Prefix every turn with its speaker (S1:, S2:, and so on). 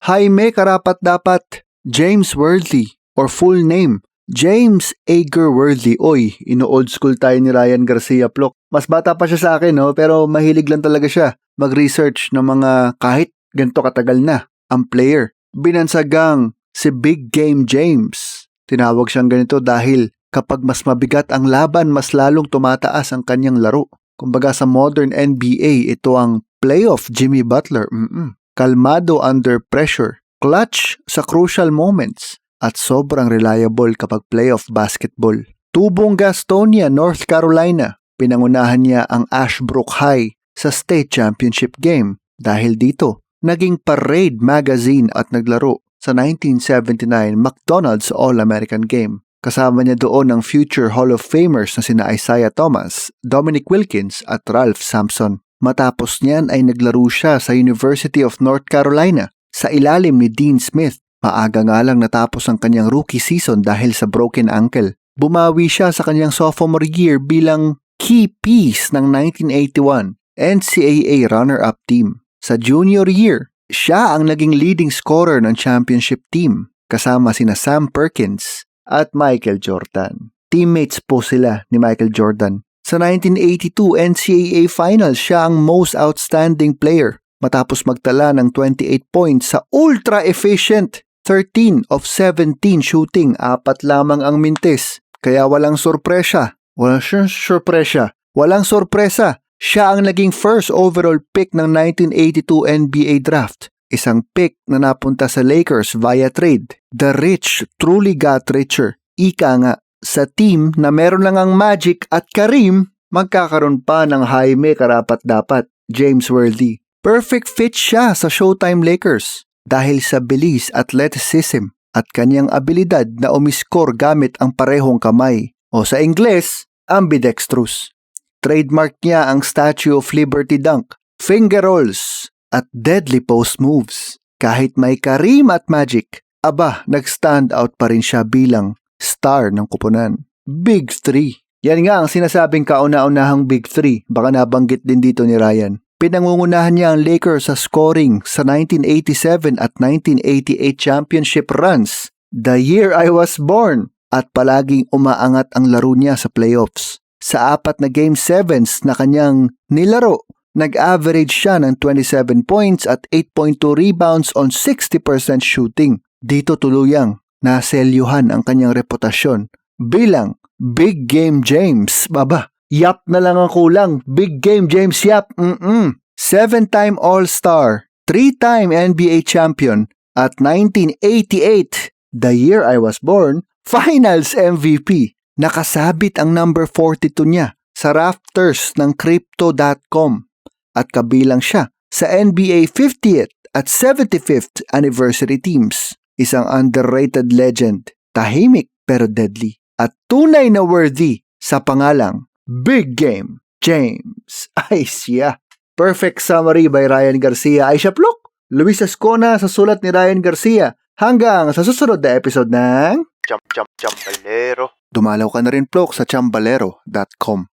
S1: Jaime karapat-dapat James Worthy or full name James Ager Worthy. Oy, ino-old school tayo ni Ryan Garcia Plok. Mas bata pa siya sa akin, no? Pero mahilig lang talaga siya mag-research ng mga kahit ganito katagal na ang player. Binansagang si Big Game James. Tinawag siyang ganito dahil kapag mas mabigat ang laban, mas lalong tumataas ang kanyang laro. Kumbaga sa modern NBA, ito ang playoff Jimmy Butler. Kalmado under pressure, clutch sa crucial moments, at sobrang reliable kapag playoff basketball. Tubong Gastonia, North Carolina. Pinangunahan niya ang Ashbrook High sa state championship game. Dahil dito, naging Parade Magazine at naglaro sa 1979 McDonald's All-American Game. Kasama niya doon ang future Hall of Famers na sina Isaiah Thomas, Dominic Wilkins at Ralph Sampson. Matapos niyan ay naglaro siya sa University of North Carolina sa ilalim ni Dean Smith. Maaga nga lang natapos ang kanyang rookie season dahil sa broken ankle. Bumawi siya sa kanyang sophomore year bilang key piece ng 1981 NCAA runner-up team. Sa junior year, siya ang naging leading scorer ng championship team kasama sina Sam Perkins at Michael Jordan. Teammates po sila ni Michael Jordan. Sa 1982 NCAA Finals, siya ang most outstanding player matapos magtala ng 28 points sa ultra-efficient 13 of 17 shooting, 4 lamang ang mintis. Kaya walang sorpresa. Walang sorpresa. Siya ang naging first overall pick ng 1982 NBA draft. Isang pick na napunta sa Lakers via trade. The rich truly got richer. Ika nga, sa team na meron lang ang Magic at Kareem, magkakaroon pa ng Jaime karapat-dapat, James Worthy. Perfect fit siya sa Showtime Lakers dahil sa bilis, athleticism at kanyang abilidad na umiskor gamit ang parehong kamay o sa Ingles, ambidextrous. Trademark niya ang Statue of Liberty dunk, finger rolls at deadly post moves. Kahit may Kareem at Magic, nag-stand out pa rin siya bilang star ng kupunan. Big 3. Yan nga ang sinasabing kauna-unahang Big 3. Baka nabanggit din dito ni Ryan. Pinangungunahan niya ang Lakers sa scoring sa 1987 at 1988 championship runs, the year I was born, at palaging umaangat ang laro niya sa playoffs. Sa 4 na Game 7s na kanyang nilaro, nag-average siya ng 27 points at 8.2 rebounds on 60% shooting. Dito tuluyang naselyuhan ang kanyang reputasyon bilang Big Game James. Yap na lang ang kulang. Big Game James Yap. 7-time All-Star, 3-time NBA champion, at 1988, the year I was born, Finals MVP. Nakasabit ang number 42 niya sa rafters ng Crypto.com at kabilang siya sa NBA 50th at 75th anniversary teams. Isang underrated legend, tahimik pero deadly, at tunay na worthy sa pangalang Big Game James. Ay siya. Perfect summary by Ryan Garcia. Aisha Plok, Luis Ascona sa sulat ni Ryan Garcia. Hanggang sa susunod na episode ng
S2: Chambalero.
S1: Dumalaw ka na rin, Plok, sa chambalero.com.